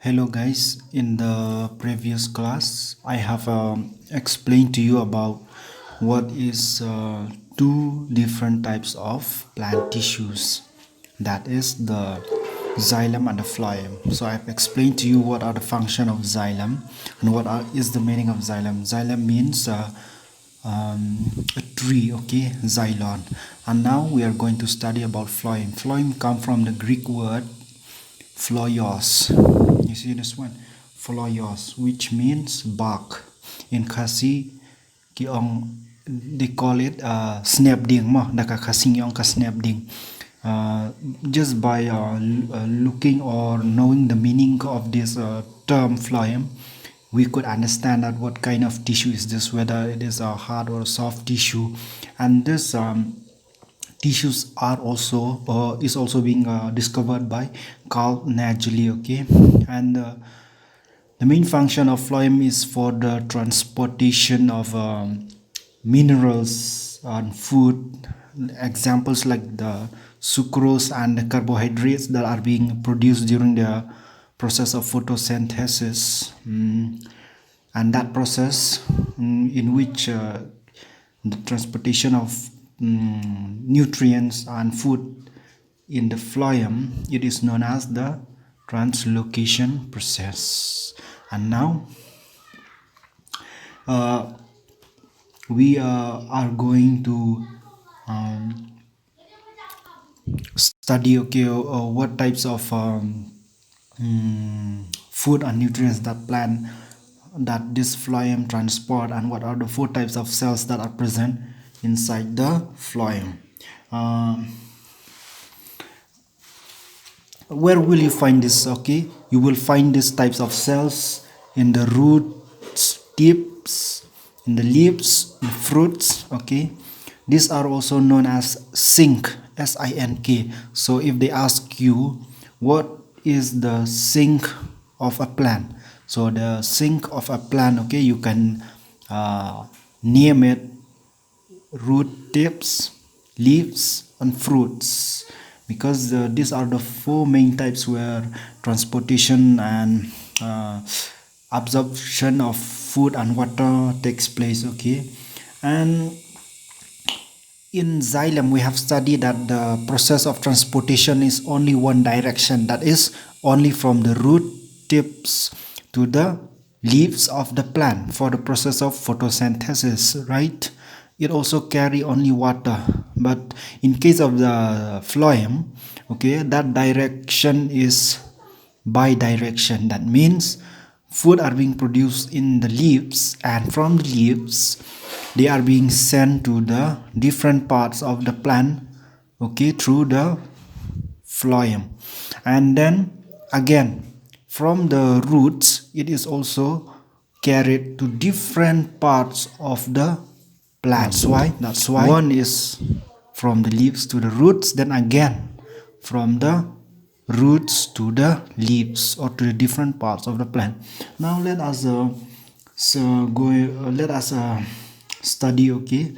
Hello guys, in the previous class I have explained to you about what is two different types of plant tissues, that is the xylem and the phloem. So I've explained to you what are the function of xylem and is the meaning of xylem. Xylem means a tree, okay, xylon. And now we are going to study about phloem. Phloem come from the Greek word phloios. You see this one, phloios, which means bark. In Khasi, they call it snap ding mo. Daka kasing yung ka snap ding. Just by looking or knowing the meaning of this term phloem, we could understand that what kind of tissue is this, whether it is a hard or a soft tissue, and this tissues are also is also being discovered by Carl Nageli, okay. And the main function of phloem is for the transportation of minerals and food. Examples like the sucrose and the carbohydrates that are being produced during the process of photosynthesis. And that process in which the transportation of nutrients and food in the phloem, it is known as the translocation process. And now we are going to study, okay, what types of food and nutrients that this phloem transport, and what are the four types of cells that are present inside the phloem. Where will you find this? Okay, you will find these types of cells in the roots, tips, in the leaves, the fruits. Okay, these are also known as sink, S-I-N-K. So if they ask you what is the sink of a plant, so the sink of a plant, okay, you can name it root, tips, leaves, and fruits, because these are the four main types where transportation and absorption of food and water takes place, okay. And in xylem we have studied that the process of transportation is only one direction, that is only from the root tips to the leaves of the plant for the process of photosynthesis, right? It also carry only water. But in case of the phloem, okay, that direction is bidirection. That means food are being produced in the leaves, and from the leaves they are being sent to the different parts of the plant, okay, through the phloem. And then again from the roots it is also carried to different parts of the plant. That's why one is from the leaves to the roots, then again from the roots to the leaves or to the different parts of the plant. Now let us study, okay,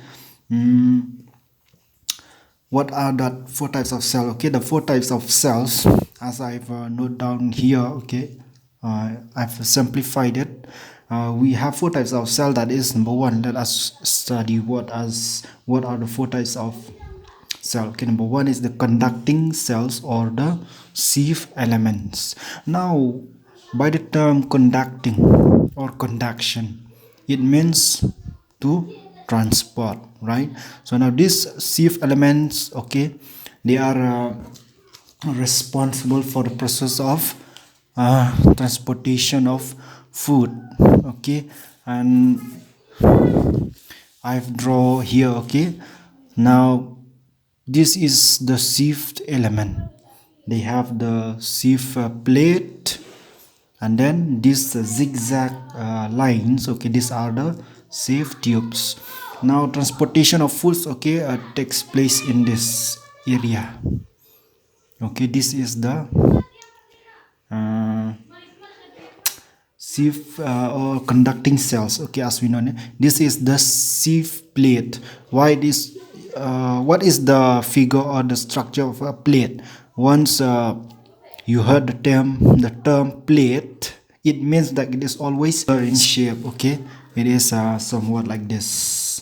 what are the four types of cells. Okay, the four types of cells, as I've noted down here, okay, I've simplified it. We have four types of cell. That is, number one, let us study what are the four types of cell. Okay, number one is the conducting cells or the sieve elements. Now by the term conducting or conduction, it means to transport, right? So now these sieve elements, okay, they are responsible for the process of transportation of food, okay. And I've draw here, okay. Now this is the sieved element. They have the sieve plate, and then these zigzag lines, okay, these are the sieve tubes. Now transportation of foods, okay, takes place in this area, okay. This is the sieve or conducting cells, okay, as we know. This is the sieve plate. Why this? What is the figure or the structure of a plate? Once You heard the term plate. It means that it is always in shape. Okay, it is somewhat like this,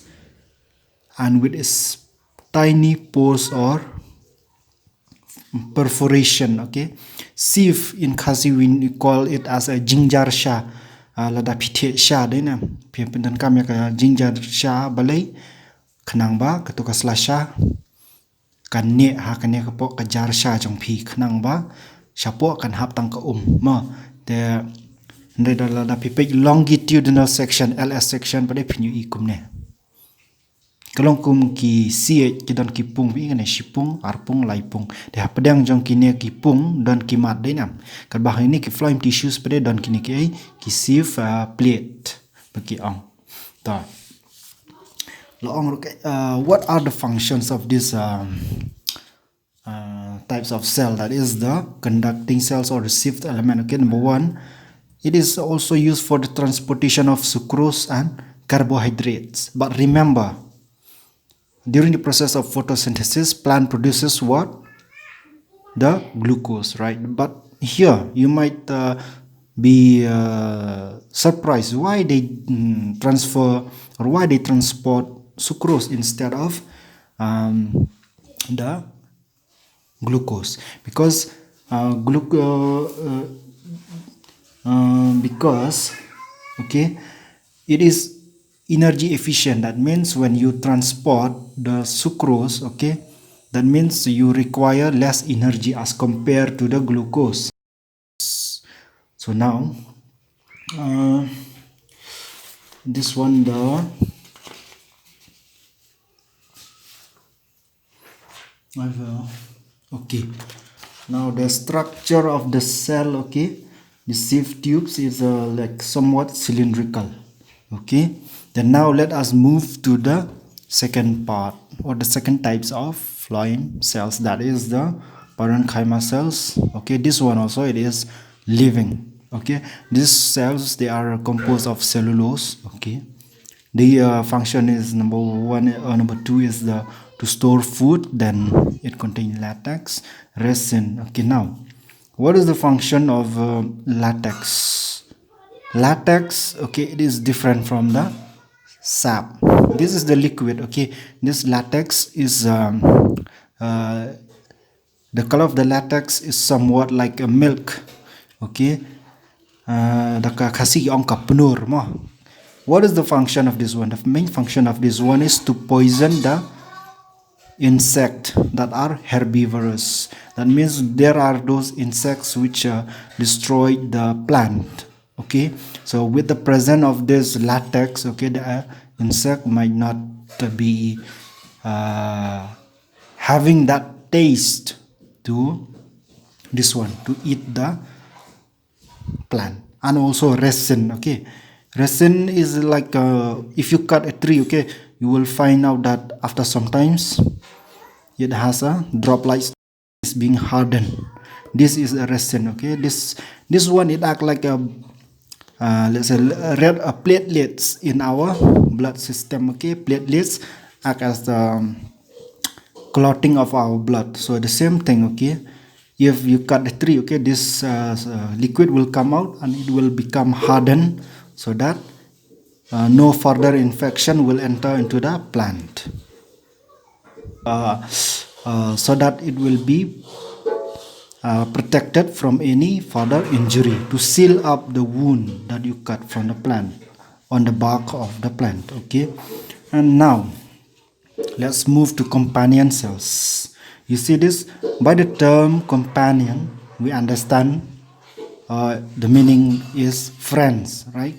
and with its tiny pores or perforation. Okay, sieve in Khasi we call it as a jinjar sha. Lada pithe sha đấy nè, phía bên thân cam cái jinjar sha balai, khnang ba ketuka slasha, kan ne ha kan ne kapok ka jar sha jong phi khnang ba, shapo kan hap tang ka ma, the lada pipek longitudinal section LS section pada pinyu ikum ne. Kalau kum ki sie ki don ki pung wi ngane sipung arpung laipung de pedang jong kine ki pung don ki mat de nam kan bah ini ki phloem tissues pede don kine ki sieve plate bagi ong ta lo ong what are the functions of this types of cell, that is the conducting cells or the sieve element. Okay, number one, it is also used for the transportation of sucrose and carbohydrates. But remember, during the process of photosynthesis, plant produces what? The glucose, right? But here you might be surprised why they transfer or why they transport sucrose instead of the glucose, because okay, it is energy efficient. That means when you transport the sucrose, okay, that means you require less energy as compared to the glucose. So now this one, okay, now the structure of the cell, okay, the sieve tubes is like somewhat cylindrical. Okay, then now let us move to the second part or the second types of phloem cells, that is the parenchyma cells. Okay, this one also it is living. Okay, these cells, they are composed of cellulose. Okay, the function is number one or number two is to store food. Then it contains latex, resin. Okay, now what is the function of latex? Latex, okay, it is different from the sap. This is the liquid. Okay, this latex is the color of the latex is somewhat like a milk. Okay, what is the function of this one? The main function of this one is to poison the insect that are herbivorous. That means there are those insects which destroy the plant. Okay, so with the presence of this latex, okay, the insect might not be having that taste to this one, to eat the plant. And also resin. Okay, resin is like if you cut a tree, okay, you will find out that after some times it has a drop like is being hardened. This is a resin. Okay, this one, it act like a let's say red platelets in our blood system. Okay, platelets act as the clotting of our blood. So the same thing. Okay, if you cut the tree, okay, this liquid will come out and it will become hardened, so that no further infection will enter into the plant, so that it will be protected from any further injury, to seal up the wound that you cut from the plant on the bark of the plant. Okay, and now let's move to companion cells. You see this, by the term companion we understand the meaning is friends, right?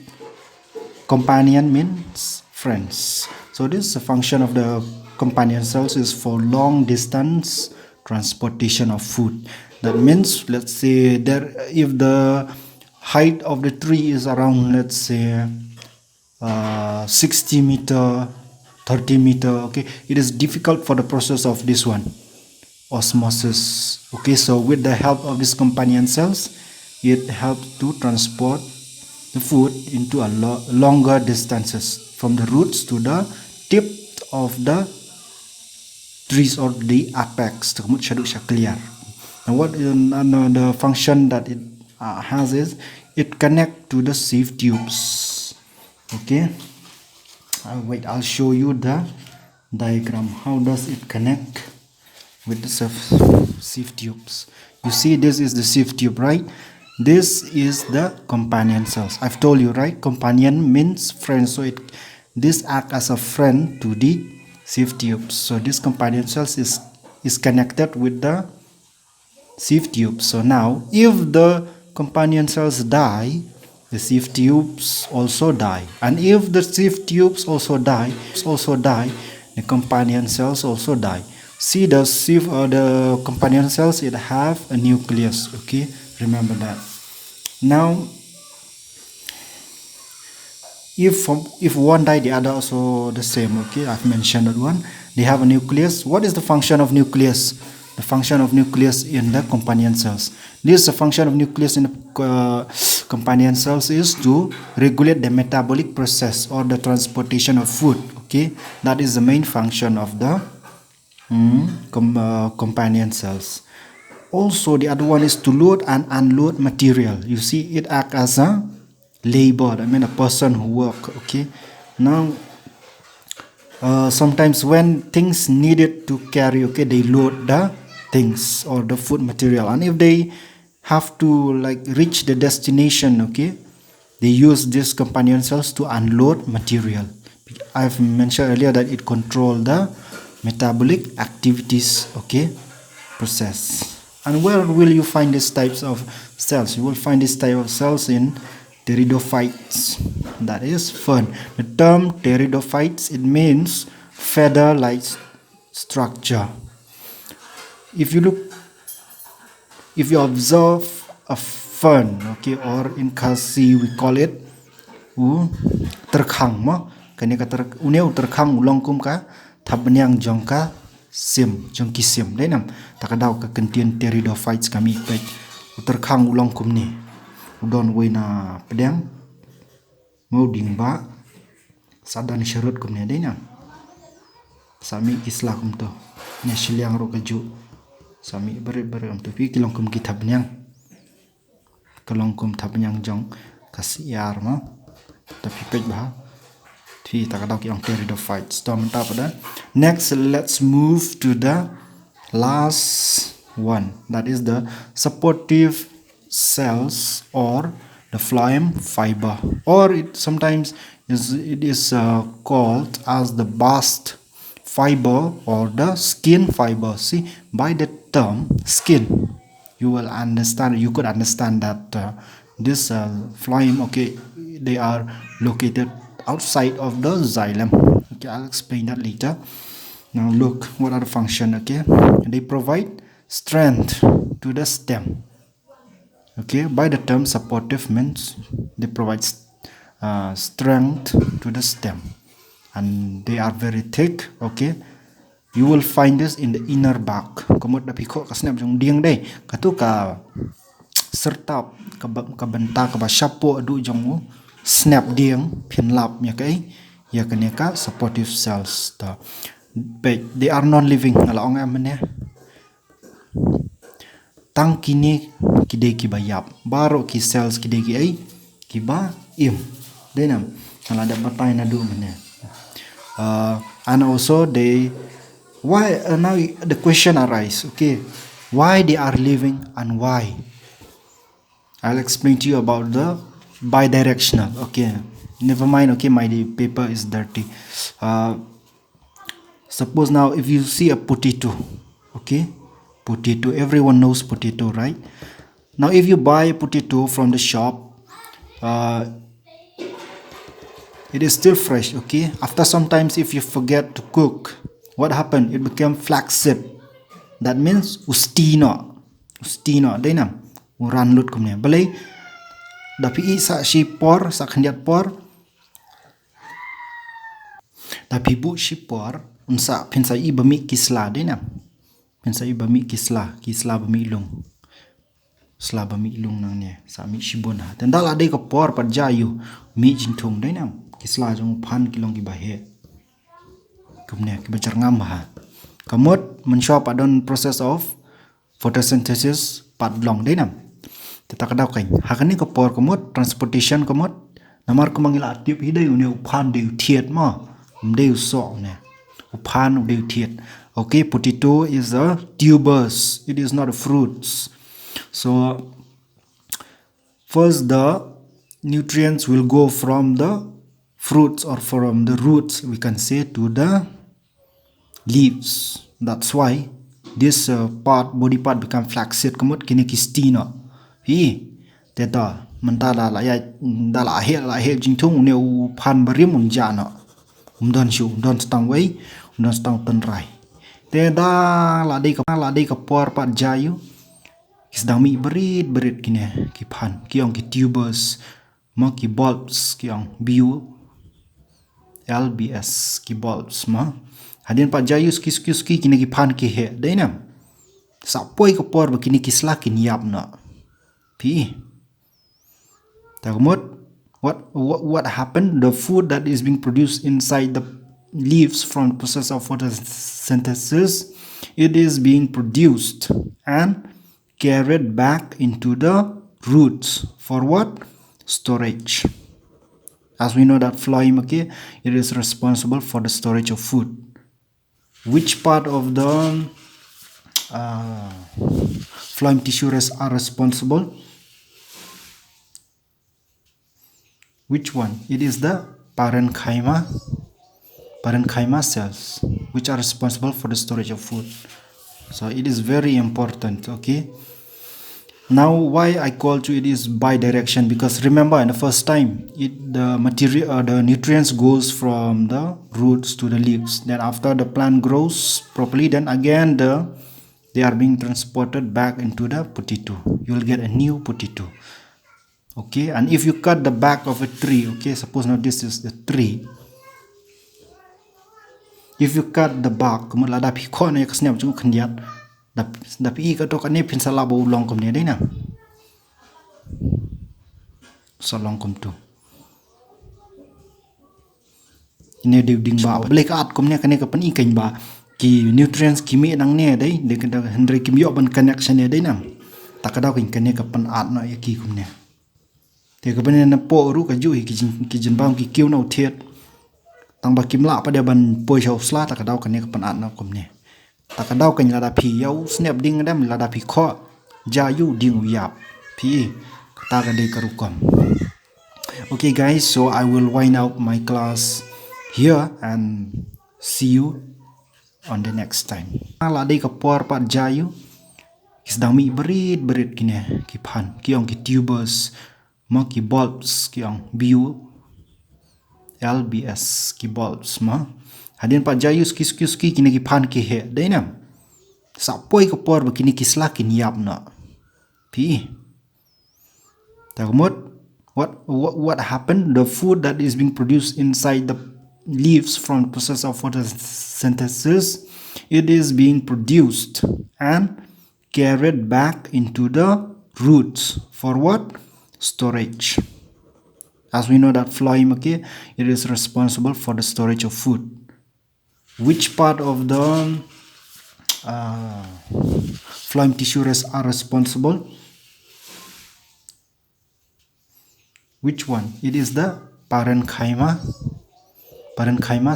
Companion means friends. So this is a function of the companion cells is for long distance transportation of food. That means, let's say there, if the height of the tree is around, let's say 60 meter, 30 meter, okay, it is difficult for the process of this one, osmosis. Okay, so with the help of these companion cells, it helps to transport the food into a longer distances from the roots to the tip of the trees or the apex. And what the function that it has is it connect to the sieve tubes. Okay, wait, I'll show you the diagram. How does it connect with the sieve tubes? You see, this is the sieve tube, right? This is the companion cells. I've told you, right? Companion means friend, so this act as a friend to the sieve tubes. So this companion cells is connected with the sieve tubes. So now, if the companion cells die, the sieve tubes also die. And if the sieve tubes also die, the companion cells also die. See the sieve or the companion cells, it have a nucleus. Okay, remember that. Now, if one die, the other also the same. Okay, I've mentioned that one. They have a nucleus. What is the function of nucleus? The function of nucleus in the companion cells. This is the function of nucleus in the companion cells is to regulate the metabolic process or the transportation of food. Okay, that is the main function of the companion cells. Also, the other one is to load and unload material. You see, it acts as a labor. I mean, a person who work. Okay, now sometimes when things needed to carry, okay, they load the things or the food material, and if they have to like reach the destination, okay, they use these companion cells to unload material. I've mentioned earlier that it control the metabolic activities, okay, process. And where will you find these types of cells? You will find this type of cells in pteridophytes. That is fern. The term pteridophytes, it means feather-like structure. If you observe a fern, okay, or in Khasi we call it terkhang mo. Kani ka uneu terkhang ulongkum ka thabnyang jongka sim jongki sim denam takadaw ka kentien pteridophytes kami pek terkhang ulongkum ni udon wena pedang mau dingba sadan sherut kum ne denam sami kislah kum to ne shiliang ro kaju sami bere am to pi kilongkum ki thabnyang kalongkum thabnyang jong kasiar ma tapi pek bah. Next, let's move to the last one, that is the supportive cells or the phloem fiber, or sometimes it is called as the bast fiber or the skin fiber. See, by the term skin, you could understand that this phloem, okay, they are located outside of the xylem. Okay, I'll explain that later. Now look, what are the function? Okay, they provide strength to the stem. Okay, by the term supportive means they provide strength to the stem, and they are very thick. Okay, you will find this in the inner bark. Komod na piko kasnap jong diang day katu ka sertap ka benta ka ba shapo adu jong snap diang pin lap nya kai ya kaneka supportive cells ta, but they are non living ngalaong amne tang kini kide ki bayap baro ki cells kide ki ai ki ba im denam nala da batai na du mane and also they why now the question arise, okay, why they are living and why. I'll explain to you about the bidirectional. Okay, never mind. Okay, my paper is dirty. Suppose now if you see a potato, okay, potato, everyone knows potato, right? Now if you buy a potato from the shop, it is still fresh. Okay, after sometimes if you forget to cook, what happened? It became flaccid. That means ustino denam uran lut kumne balai dapi sa si por sa khandiat por dapi bu si por unsa pinsa I bami kisla denam pinsa I bami kisla bami ilung nang ne sa mi sibona tendal ade ka por par jayu mi jinthung denam kisla jong phan kilong ki bahe kumne ki bajar ngam ha kamot menshop adon process of photosynthesis pat long đấy nè thì ta cái đau cảnh hakan ni kapor komot transportation komot namar ko mangila tip hidai une uphan de thiet ma de so ne uphan de thiet. Okay, potato is a tubers, it is not a fruits. So first the nutrients will go from the fruits or from the roots, we can say, to the leaves. That's why this body part become flaccid komot kini kistina hi teta mentala la ya dala he jingthung ne u phan barim un jana don shu don stang wei don stang ton rai te da la dei ka por pat jayu kisdang mi berit kine ki phan kiong ki tubers ma ki bulbs kiong lbs ki bulbs ma hadin pat jayu ski kine ki phan ki he dei na sapoi ka por ba kini kisla kin yap na pi what happened, the food that is being produced inside the leaves from the process of photosynthesis, it is being produced and carried back into the roots for what? Storage. As we know that phloem, okay, it is responsible for the storage of food. Which part of the phloem tissue are responsible? Which one? It is the parenchyma cells, which are responsible for the storage of food. So it is very important. Okay, now why I called you it is bidirection, because remember in the first time the nutrients goes from the roots to the leaves, then after the plant grows properly, then again they are being transported back into the potato. You will get a new potato. Okay, and if you cut the back of a tree, okay, suppose now this is the tree, if you cut the bark kumala da pi kho ne kasnep chu khandiat da pi ka to ka ne phin sala bo long kom ne dei na so long kom tu ne de ding ba ble ka at kom ne ka ne ka pan i kain ba ki nutrients ki mi nang ne dei de ka hundred kim yo ban connection ne dei na ta ka da kin ka ne ka pan at na ya ki kom ne te ka ban ne po ru ka ju ki jin bang ki kiu no thiet tang ba kim la pa de ban poi chau sla ta ka dau ka ne ka pan at na kom ne ta ka dau kan la da phi yau snap ding dam la da phi kho ja yu ding yap phi ta ka de ka ru kom. Okay guys, so I will wind up my class here and see you on the next time. La de ka por pat ja yu kisdang mi berit kine ki phan kiong ki tubers ma ki bulbs kiong lbs ki bulbs ma hadin pa jayu ski kine ki phan ki he dei na sapoi ka por ba kini kisla kin yap na pi what happened, the food that is being produced inside the leaves from the process of photosynthesis, it is being produced and carried back into the roots for what? Storage. As we know that phloem, okay, it is responsible for the storage of food. Which part of the phloem tissue are responsible? Which one? It is the parenchyma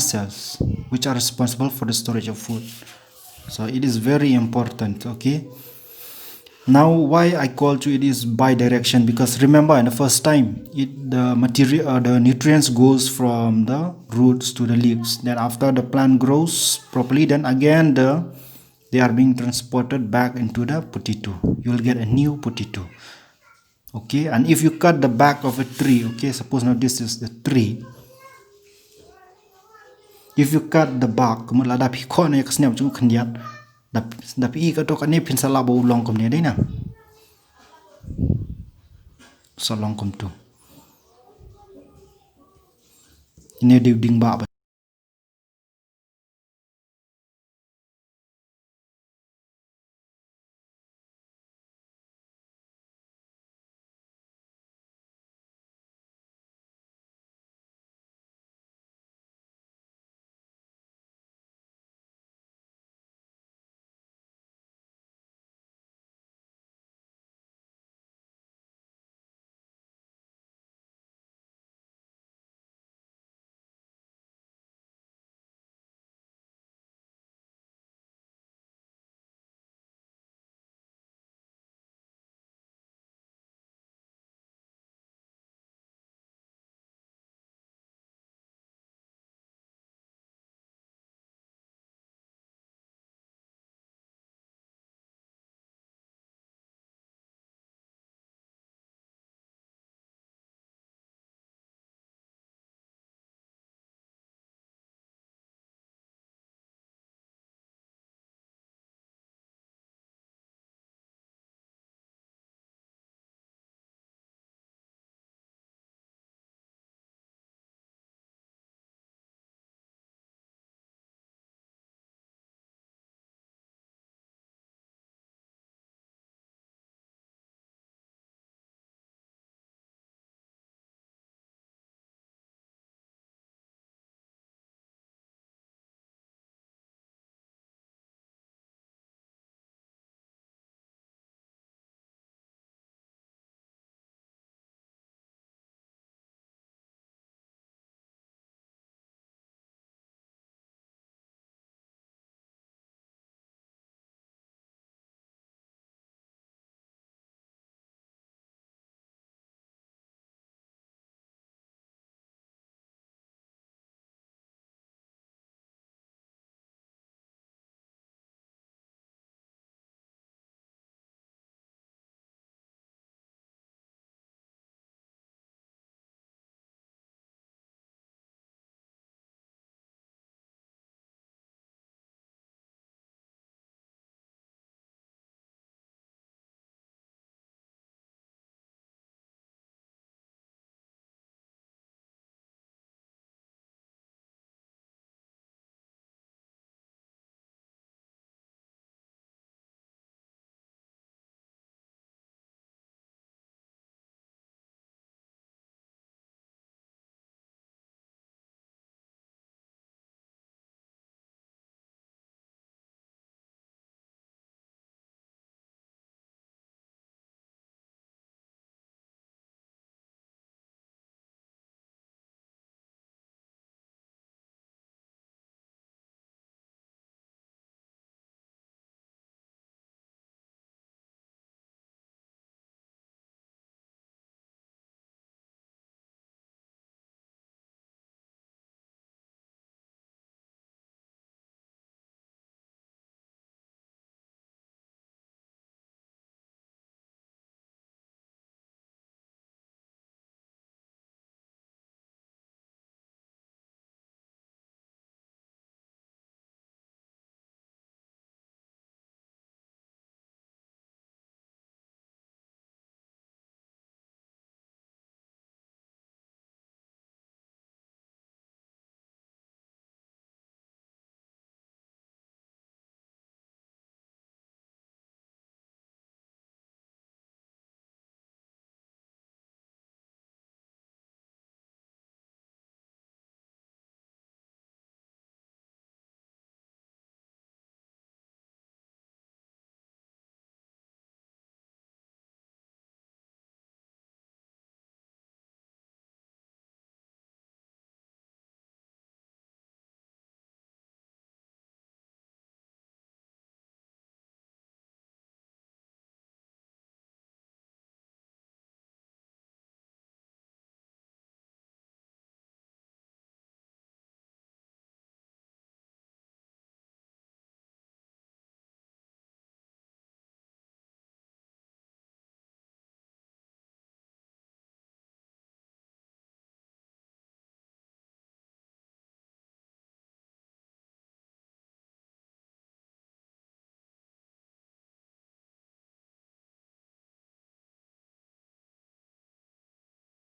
cells, which are responsible for the storage of food. So it is very important. Okay, now why I called you it is bidirection, because remember in the first time the nutrients goes from the roots to the leaves, then after the plant grows properly, then again they are being transported back into the potato. You will get a new potato. Okay, and if you cut the back of a tree, okay, suppose now this is the tree, if you cut the bark kumala da pi kho ne kasnep chu khandiat da pi ka to ka ne phin sala bo long kom ne dei na so long kom tu ne de ding ba